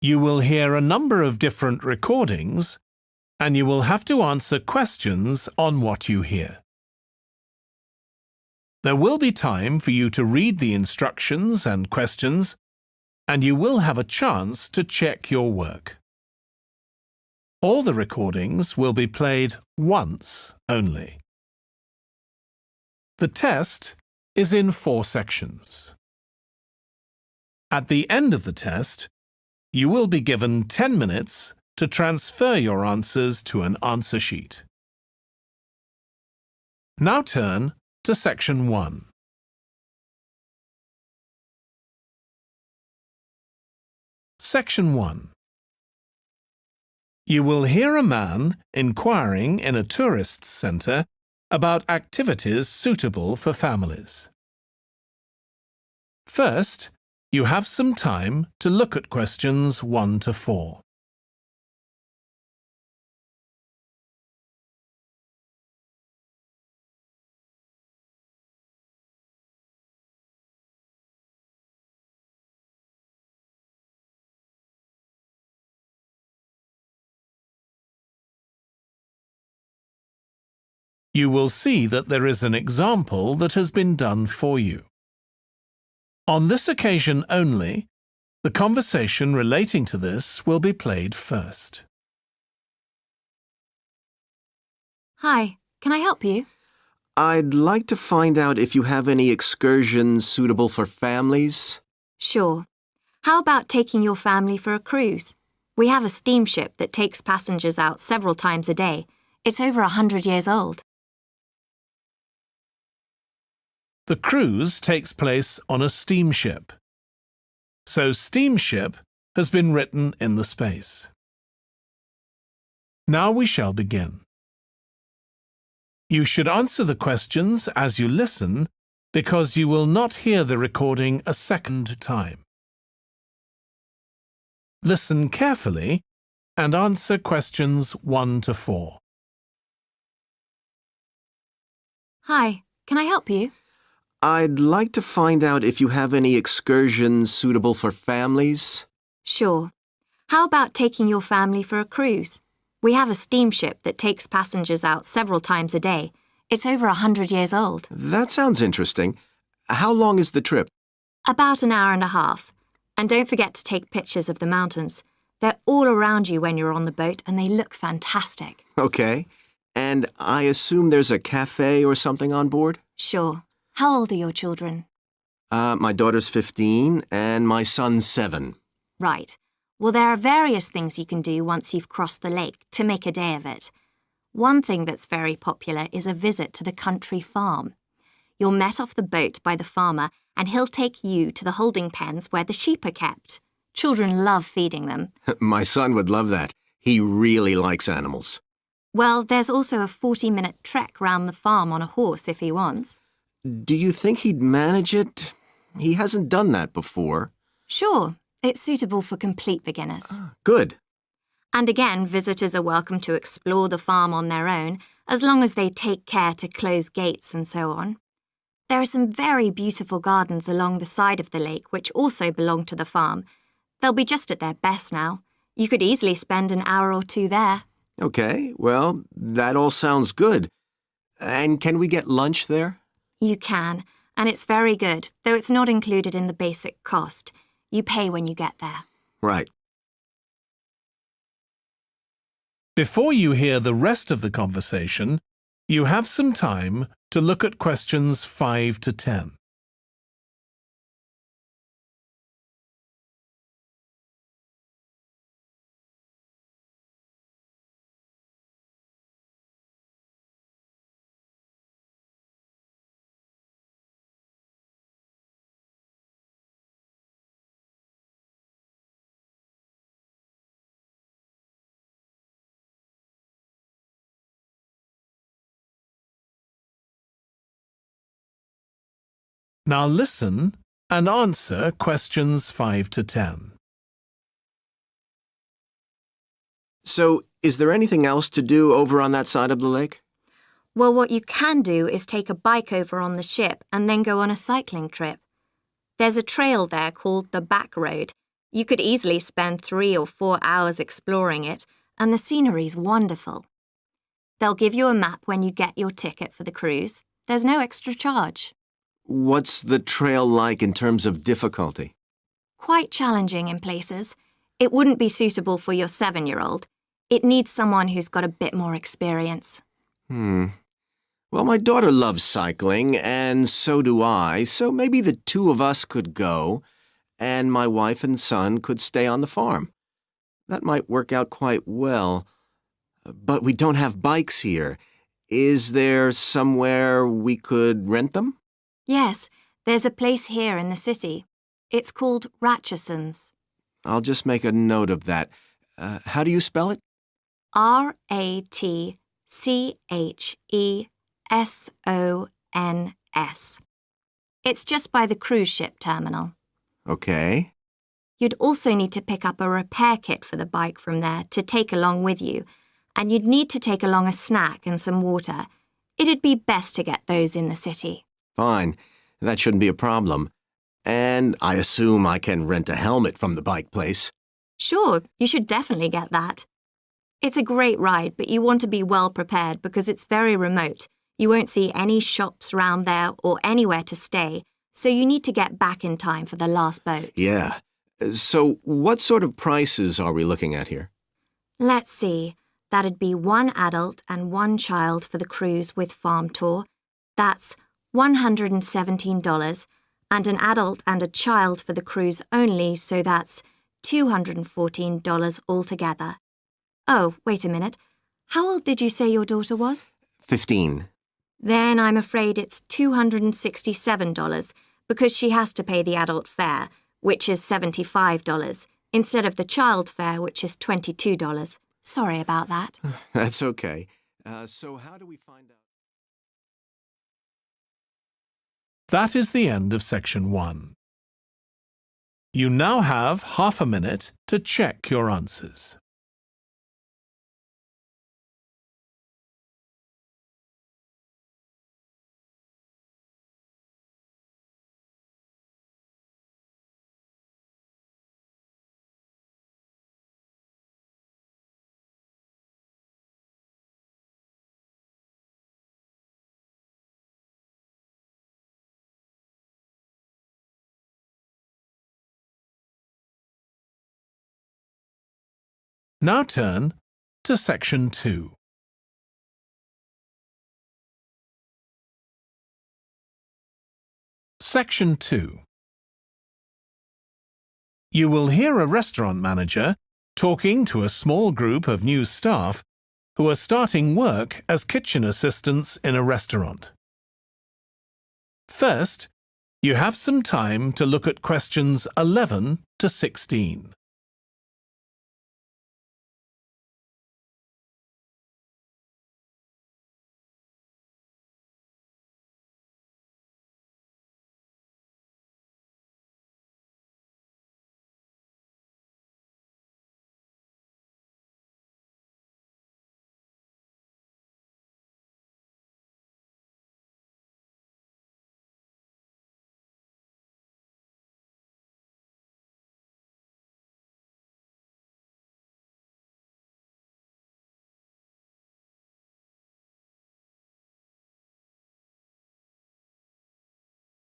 You will hear a number of different recordings, and you will have to answer questions on what you hear. There will be time for you to read the instructions and questions, and you will have a chance to check your work. All the recordings will be played once only. The test is in 4 sections. At the end of the test, you will be given 10 minutes to transfer your answers to an answer sheet. Now turn to Section 1. Section 1. You will hear a man inquiring in a tourist centre about activities suitable for families. First, you have some time to look at questions 1 to 4. You will see that there is an example that has been done for you. On this occasion only, the conversation relating to this will be played first. Hi, can I help you? I'd like to find out if you have any excursions suitable for families. Sure. How about taking your family for a cruise? We have a steamship that takes passengers out several times a day. It's over 100 years old. The cruise takes place on a steamship. So steamship has been written in the space. Now we shall begin. You should answer the questions as you listen because you will not hear the recording a second time. Listen carefully and answer questions 1 to 4. Hi, can I help you? I'd like to find out if you have any excursions suitable for families. Sure. How about taking your family for a cruise? We have a steamship that takes passengers out several times a day. It's over 100 years old. That sounds interesting. How long is the trip? About an hour and a half. And don't forget to take pictures of the mountains. They're all around you when you're on the boat and they look fantastic. Okay. And I assume there's a cafe or something on board? Sure. How old are your children? My daughter's 15 and my son's 7. Right. Well, there are various things you can do once you've crossed the lake to make a day of it. One thing that's very popular is a visit to the country farm. You're met off the boat by the farmer and he'll take you to the holding pens where the sheep are kept. Children love feeding them. My son would love that. He really likes animals. Well, there's also a 40-minute trek round the farm on a horse if he wants. Do you think he'd manage it? He hasn't done that before. Sure. It's suitable for complete beginners. Good. And again, visitors are welcome to explore the farm on their own, as long as they take care to close gates and so on. There are some very beautiful gardens along the side of the lake which also belong to the farm. They'll be just at their best now. You could easily spend an hour or 2 there. Okay, well, that all sounds good. And can we get lunch there? You can, and it's very good, though it's not included in the basic cost. You pay when you get there. Right. Before you hear the rest of the conversation, you have some time to look at questions 5 to 10. Now listen and answer questions 5 to 10. So, is there anything else to do over on that side of the lake? Well, what you can do is take a bike over on the ship and then go on a cycling trip. There's a trail there called the Back Road, You could easily spend 3 or 4 hours exploring it, and the scenery's wonderful. They'll give you a map when you get your ticket for the cruise. There's no extra charge. What's the trail like in terms of difficulty? Quite challenging in places. It wouldn't be suitable for your 7-year-old. It needs someone who's got a bit more experience. Well, my daughter loves cycling, and so do I, so maybe the two of us could go, and my wife and son could stay on the farm. That might work out quite well. But we don't have bikes here. Is there somewhere we could rent them? Yes, there's a place here in the city. It's called Ratcheson's. I'll just make a note of that. How do you spell it? Ratchesons. It's just by the cruise ship terminal. Okay. You'd also need to pick up a repair kit for the bike from there to take along with you, and you'd need to take along a snack and some water. It'd be best to get those in the city. Fine. That shouldn't be a problem. And I assume I can rent a helmet from the bike place. Sure, you should definitely get that. It's a great ride, but you want to be well prepared because it's very remote. You won't see any shops round there or anywhere to stay, so you need to get back in time for the last boat. Yeah. So what sort of prices are we looking at here? Let's see. That'd be 1 adult and 1 child for the cruise with farm tour. That's $117, and an adult and a child for the cruise only, so that's $214 altogether. Oh, wait a minute. How old did you say your daughter was? 15. Then I'm afraid it's $267 because she has to pay the adult fare, which is $75, instead of the child fare, which is $22. Sorry about that. That's okay. So how do we find out? That is the end of section 1. You now have half a minute to check your answers. Now turn to section 2. Section 2. You will hear a restaurant manager talking to a small group of new staff who are starting work as kitchen assistants in a restaurant. First, you have some time to look at questions 11 to 16.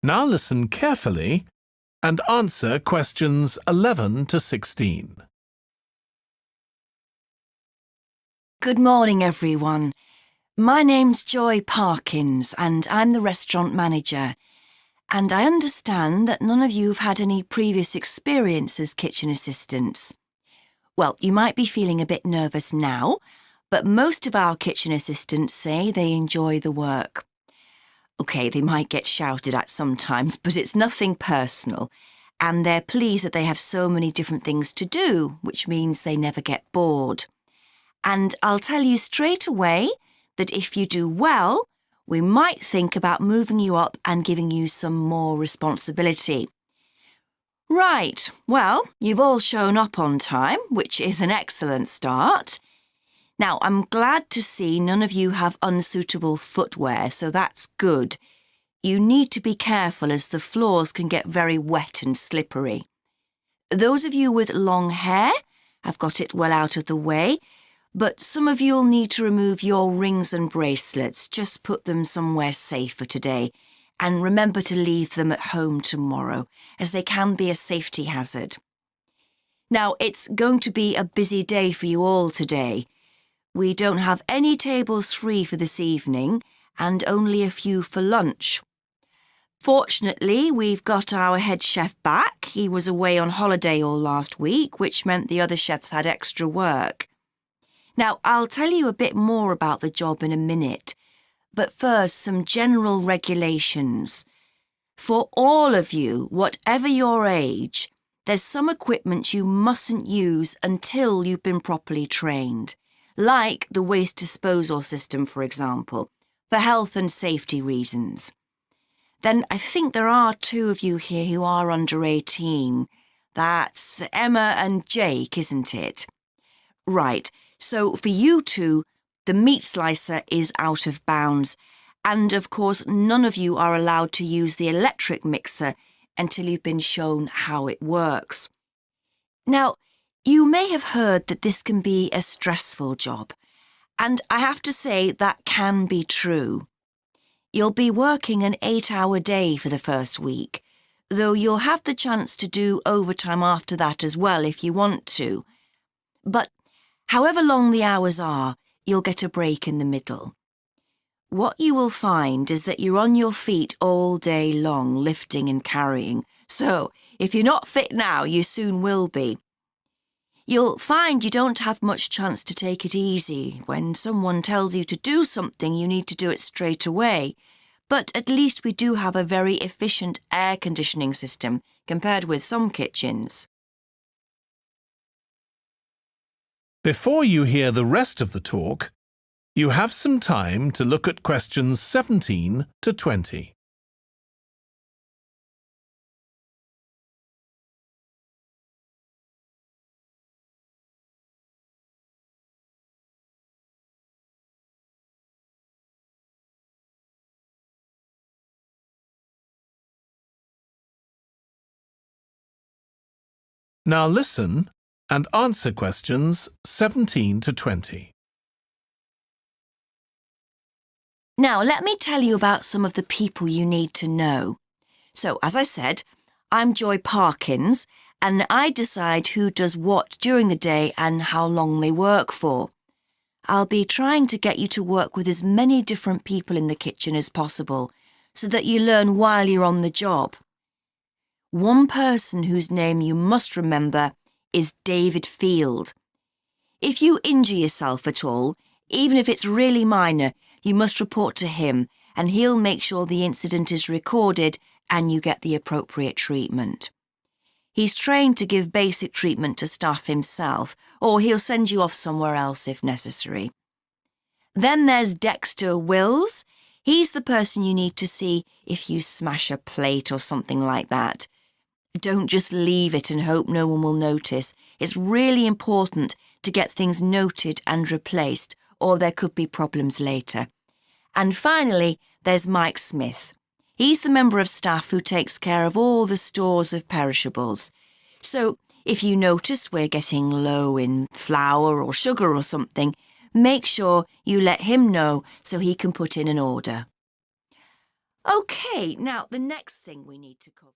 Now listen carefully and answer questions 11 to 16. Good morning, everyone. My name's Joy Parkins, and I'm the restaurant manager. And I understand that none of you have had any previous experience as kitchen assistants. Well, you might be feeling a bit nervous now, but most of our kitchen assistants say they enjoy the work. OK, they might get shouted at sometimes, but it's nothing personal. And they're pleased that they have so many different things to do, which means they never get bored. And I'll tell you straight away that if you do well, we might think about moving you up and giving you some more responsibility. Right, well, you've all shown up on time, which is an excellent start. Now, I'm glad to see none of you have unsuitable footwear, so that's good. You need to be careful as the floors can get very wet and slippery. Those of you with long hair have got it well out of the way, but some of you'll need to remove your rings and bracelets. Just put them somewhere safer today, and remember to leave them at home tomorrow, as they can be a safety hazard. Now, it's going to be a busy day for you all today. We don't have any tables free for this evening, and only a few for lunch. Fortunately, we've got our head chef back. He was away on holiday all last week, which meant the other chefs had extra work. Now, I'll tell you a bit more about the job in a minute, but first, some general regulations. For all of you, whatever your age, there's some equipment you mustn't use until you've been properly trained, like the waste disposal system, for example, for health and safety reasons. Then I think there are 2 of you here who are under 18. That's Emma and Jake, isn't it? Right, so for you 2, the meat slicer is out of bounds, and of course none of you are allowed to use the electric mixer until you've been shown how it works. Now, you may have heard that this can be a stressful job, and I have to say that can be true. You'll be working an 8-hour day for the first week, though you'll have the chance to do overtime after that as well if you want to. But however long the hours are, you'll get a break in the middle. What you will find is that you're on your feet all day long, lifting and carrying, so if you're not fit now, you soon will be. You'll find you don't have much chance to take it easy. When someone tells you to do something, you need to do it straight away. But at least we do have a very efficient air conditioning system compared with some kitchens. Before you hear the rest of the talk, you have some time to look at questions 17 to 20. Now listen and answer questions 17 to 20. Now, let me tell you about some of the people you need to know. So, as I said, I'm Joy Parkins, and I decide who does what during the day and how long they work for. I'll be trying to get you to work with as many different people in the kitchen as possible, so that you learn while you're on the job. One person whose name you must remember is David Field. If you injure yourself at all, even if it's really minor, you must report to him, and he'll make sure the incident is recorded and you get the appropriate treatment. He's trained to give basic treatment to staff himself, or he'll send you off somewhere else if necessary. Then there's Dexter Wills. He's the person you need to see if you smash a plate or something like that. Don't just leave it and hope no one will notice. It's really important to get things noted and replaced, or there could be problems later. And finally, there's Mike Smith. He's the member of staff who takes care of all the stores of perishables. So, if you notice we're getting low in flour or sugar or something, make sure you let him know so he can put in an order. OK, now the next thing we need to cover.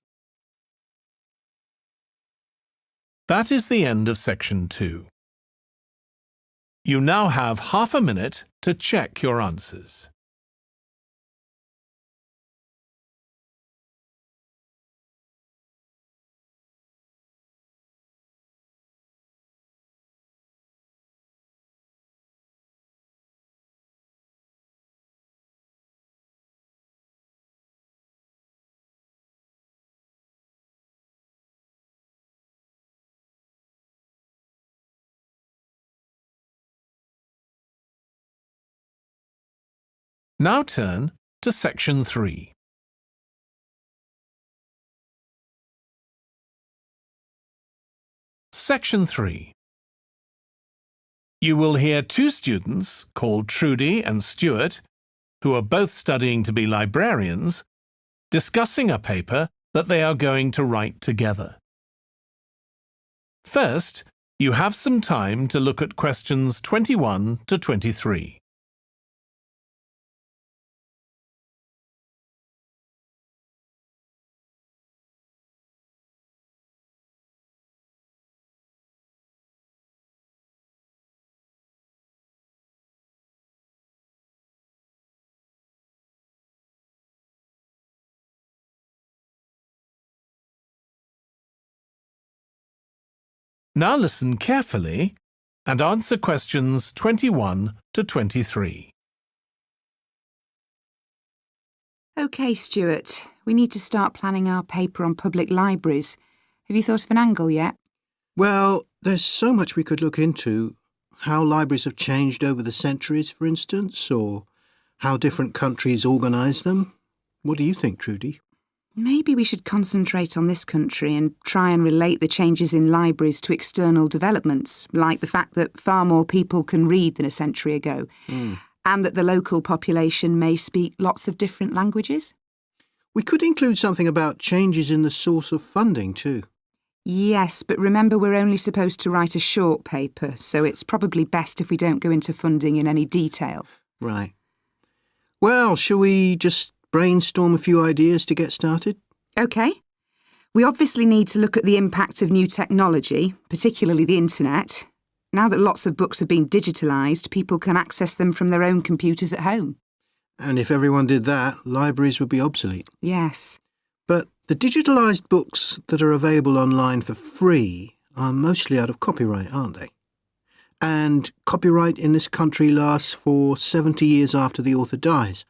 That is the end of section 2. You now have half a minute to check your answers. Now turn to section 3. Section 3. You will hear 2 students called Trudy and Stuart, who are both studying to be librarians, discussing a paper that they are going to write together. First, you have some time to look at questions 21 to 23. Now listen carefully and answer questions 21 to 23. OK, Stuart, we need to start planning our paper on public libraries. Have you thought of an angle yet? Well, there's so much we could look into. How libraries have changed over the centuries, for instance, or how different countries organise them. What do you think, Trudy? Maybe we should concentrate on this country and try and relate the changes in libraries to external developments, like the fact that far more people can read than a century ago, and that the local population may speak lots of different languages. We could include something about changes in the source of funding too. Yes, but remember we're only supposed to write a short paper, so it's probably best if we don't go into funding in any detail. Right. Well, shall we just brainstorm a few ideas to get started? OK. We obviously need to look at the impact of new technology, particularly the internet. Now that lots of books have been digitalised, people can access them from their own computers at home. And if everyone did that, libraries would be obsolete. Yes. But the digitalised books that are available online for free are mostly out of copyright, aren't they? And copyright in this country lasts for 70 years after the author dies.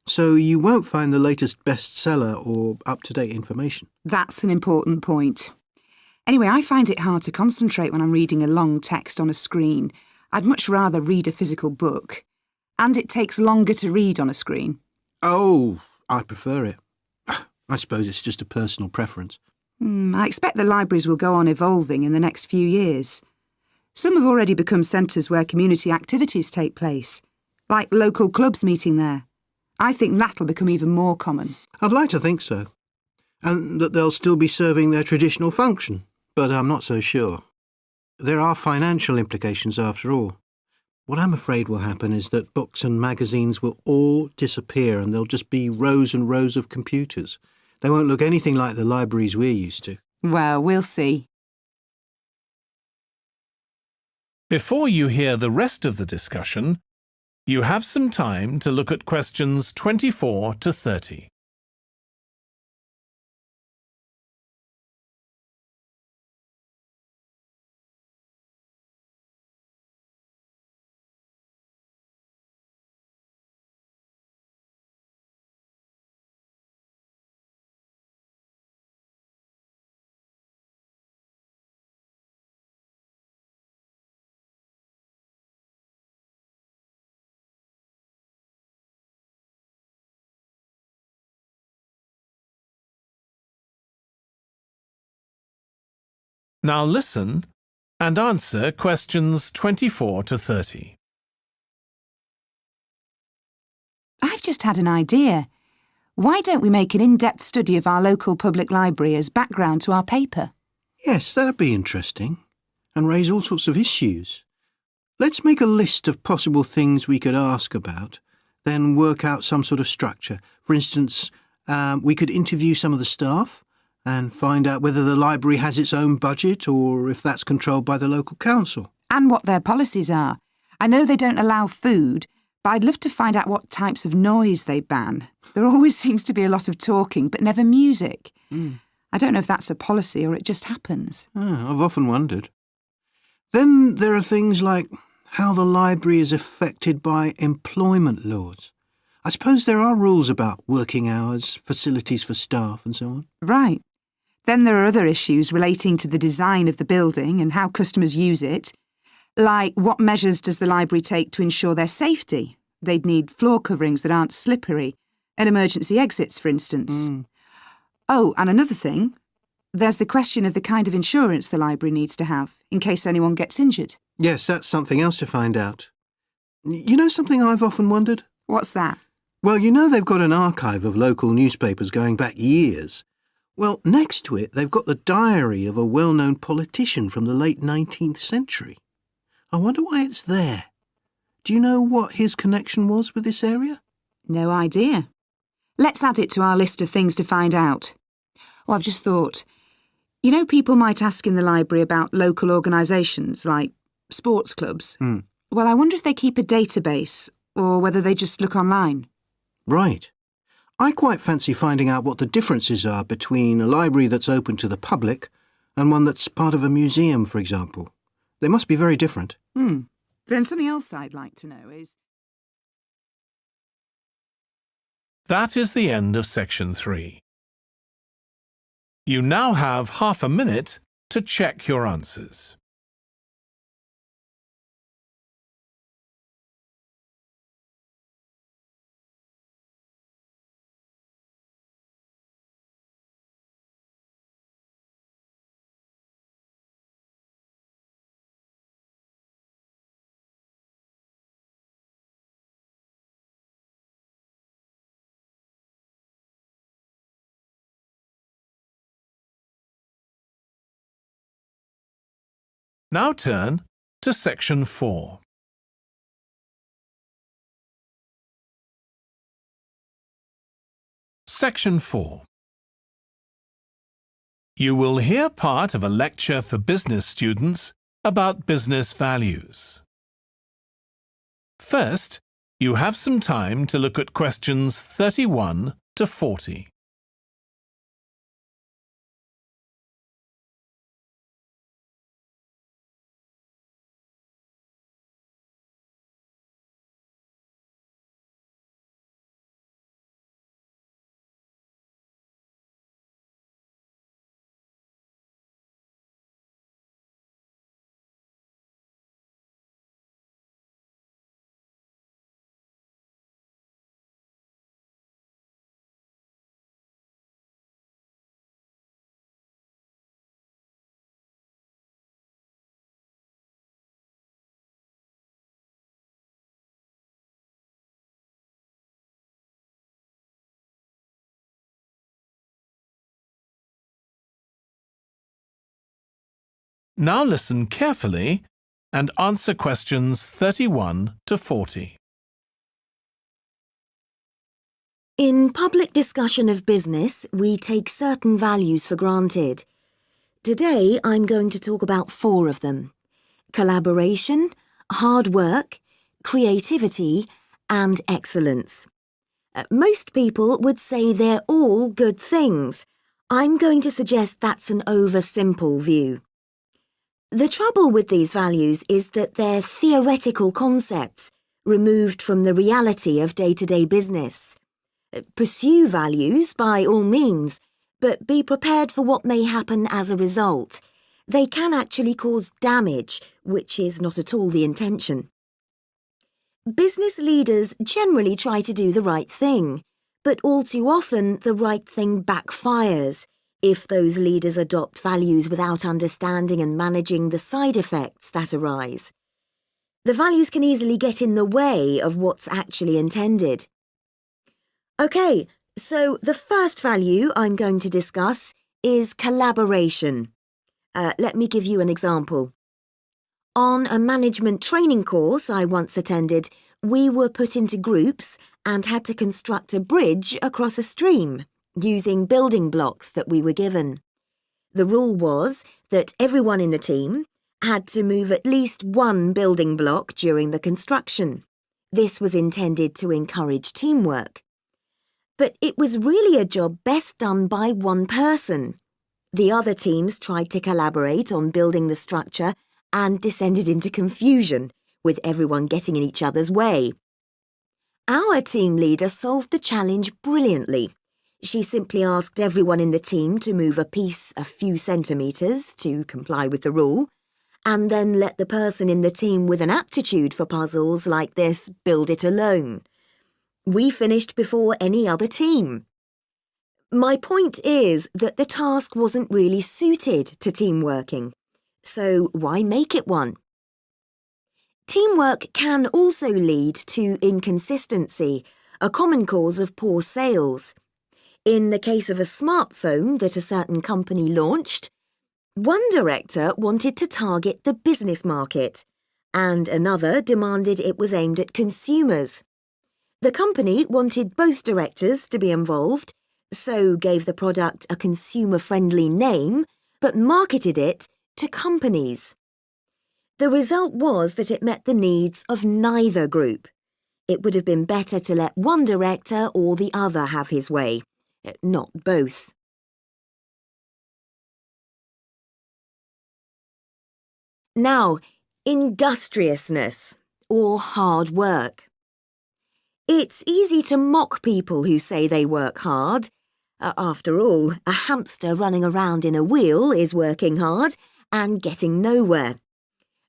So you won't find the latest bestseller or up-to-date information. That's an important point. Anyway, I find it hard to concentrate when I'm reading a long text on a screen. I'd much rather read a physical book. And it takes longer to read on a screen. Oh, I prefer it. I suppose it's just a personal preference. I expect the libraries will go on evolving in the next few years. Some have already become centres where community activities take place, like local clubs meeting there. I think that'll become even more common. I'd like to think so. And that they'll still be serving their traditional function, but I'm not so sure. There are financial implications after all. What I'm afraid will happen is that books and magazines will all disappear and there'll just be rows and rows of computers. They won't look anything like the libraries we're used to. Well, we'll see. Before you hear the rest of the discussion, you have some time to look at questions 24 to 30. Now listen and answer questions 24 to 30. I've just had an idea. Why don't we make an in-depth study of our local public library as background to our paper? Yes, that'd be interesting. And raise all sorts of issues. Let's make a list of possible things we could ask about, then work out some sort of structure. For instance, we could interview some of the staff and find out whether the library has its own budget or if that's controlled by the local council. And what their policies are. I know they don't allow food, but I'd love to find out what types of noise they ban. There always seems to be a lot of talking, but never music. I don't know if that's a policy or it just happens. I've often wondered. Then there are things like how the library is affected by employment laws. I suppose there are rules about working hours, facilities for staff and so on. Right. Then there are other issues relating to the design of the building and how customers use it, like what measures does the library take to ensure their safety? They'd need floor coverings that aren't slippery, and emergency exits, for instance. Oh, and another thing, there's the question of the kind of insurance the library needs to have, in case anyone gets injured. Yes, that's something else to find out. You know something I've often wondered? What's that? Well, you know they've got an archive of local newspapers going back years. Well, next to it, they've got the diary of a well-known politician from the late 19th century. I wonder why it's there. Do you know what his connection was with this area? No idea. Let's add it to our list of things to find out. Oh, I've just thought. You know, people might ask in the library about local organisations like sports clubs. Well, I wonder if they keep a database or whether they just look online. Right. I quite fancy finding out what the differences are between a library that's open to the public and one that's part of a museum, for example. They must be very different. Then something else I'd like to know is... That is the end of section 3. You now have half a minute to check your answers. Now turn to section 4. Section 4. You will hear part of a lecture for business students about business values. First, you have some time to look at questions 31 to 40. Now listen carefully and answer questions 31 to 40. In public discussion of business, we take certain values for granted. Today, I'm going to talk about 4 of them: collaboration, hard work, creativity, and excellence. Most people would say they're all good things. I'm going to suggest that's an oversimple view. The trouble with these values is that they're theoretical concepts, removed from the reality of day-to-day business. Pursue values by all means, but be prepared for what may happen as a result. They can actually cause damage, which is not at all the intention. Business leaders generally try to do the right thing, but all too often the right thing backfires if those leaders adopt values without understanding and managing the side effects that arise. The values can easily get in the way of what's actually intended. OK, so the first value I'm going to discuss is collaboration. Let me give you an example. On a management training course I once attended, we were put into groups and had to construct a bridge across a stream, using building blocks that we were given. The rule was that everyone in the team had to move at least one building block during the construction. This was intended to encourage teamwork. But it was really a job best done by one person. The other teams tried to collaborate on building the structure and descended into confusion, with everyone getting in each other's way. Our team leader solved the challenge brilliantly. She simply asked everyone in the team to move a piece a few centimetres to comply with the rule, and then let the person in the team with an aptitude for puzzles like this build it alone. We finished before any other team. My point is that the task wasn't really suited to team working, so why make it one? Teamwork can also lead to inconsistency, a common cause of poor sales. In the case of a smartphone that a certain company launched, one director wanted to target the business market, and another demanded it was aimed at consumers. The company wanted both directors to be involved, so gave the product a consumer-friendly name, but marketed it to companies. The result was that it met the needs of neither group. It would have been better to let one director or the other have his way, not both. Now, industriousness, or hard work. It's easy to mock people who say they work hard. After all, a hamster running around in a wheel is working hard and getting nowhere.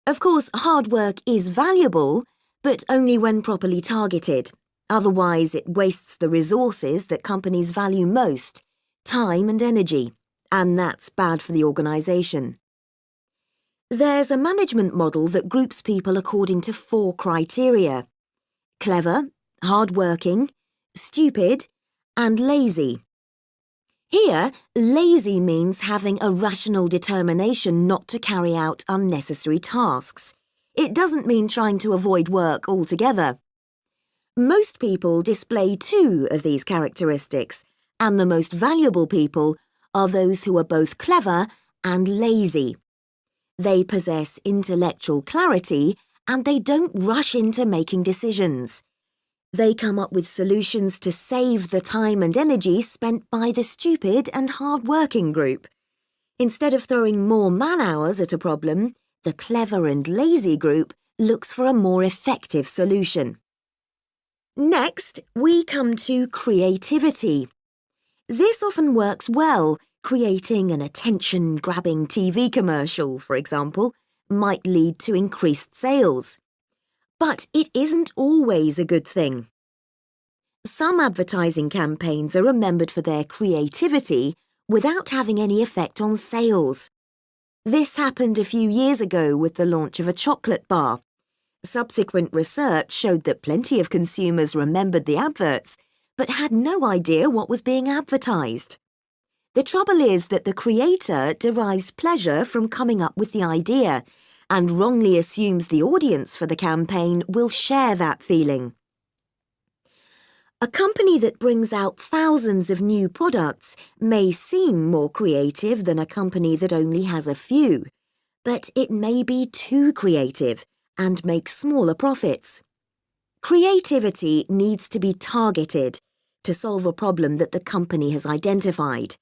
Of course, hard work is valuable, but only when properly targeted. Otherwise, it wastes the resources that companies value most, time and energy, and that's bad for the organisation. There's a management model that groups people according to 4 criteria: clever, hard-working, stupid, and lazy. Here, lazy means having a rational determination not to carry out unnecessary tasks. It doesn't mean trying to avoid work altogether. Most people display 2 of these characteristics, and the most valuable people are those who are both clever and lazy. They possess intellectual clarity and they don't rush into making decisions. They come up with solutions to save the time and energy spent by the stupid and hard-working group. Instead of throwing more man-hours at a problem, the clever and lazy group looks for a more effective solution. Next, we come to creativity. This often works well. Creating an attention-grabbing TV commercial, for example, might lead to increased sales. But it isn't always a good thing. Some advertising campaigns are remembered for their creativity without having any effect on sales. This happened a few years ago with the launch of a chocolate bar. Subsequent research showed that plenty of consumers remembered the adverts, but had no idea what was being advertised. The trouble is that the creator derives pleasure from coming up with the idea and wrongly assumes the audience for the campaign will share that feeling. A company that brings out thousands of new products may seem more creative than a company that only has a few, but it may be too creative and make smaller profits. Creativity needs to be targeted to solve a problem that the company has identified.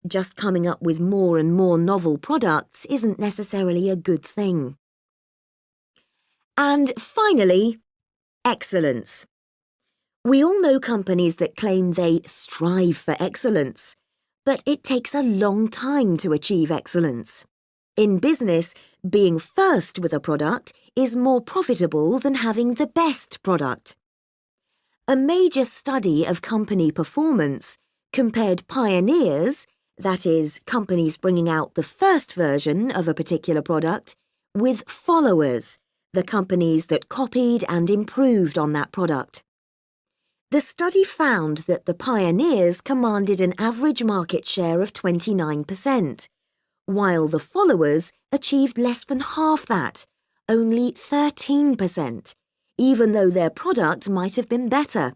Just coming up with more and more novel products isn't necessarily a good thing. And finally, excellence. We all know companies that claim they strive for excellence, but it takes a long time to achieve excellence. In business, being first with a product is more profitable than having the best product. A major study of company performance compared pioneers, that is, companies bringing out the first version of a particular product, with followers, the companies that copied and improved on that product. The study found that the pioneers commanded an average market share of 29%, while the followers achieved less than half that, only 13%, even though their product might have been better.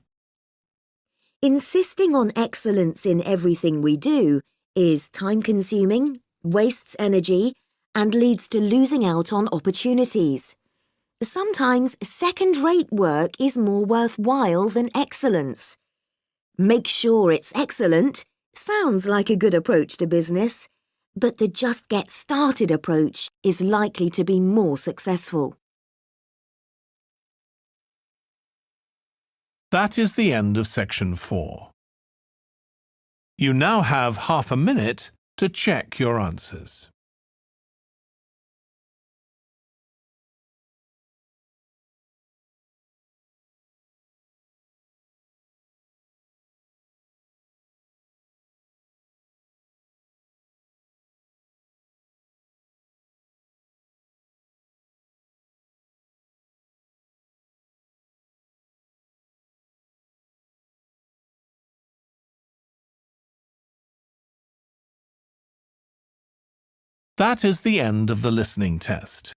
Insisting on excellence in everything we do is time-consuming, wastes energy, and leads to losing out on opportunities. Sometimes second-rate work is more worthwhile than excellence. Make sure it's excellent sounds like a good approach to business, but the just get started approach is likely to be more successful. That is the end of section 4. You now have half a minute to check your answers. That is the end of the listening test.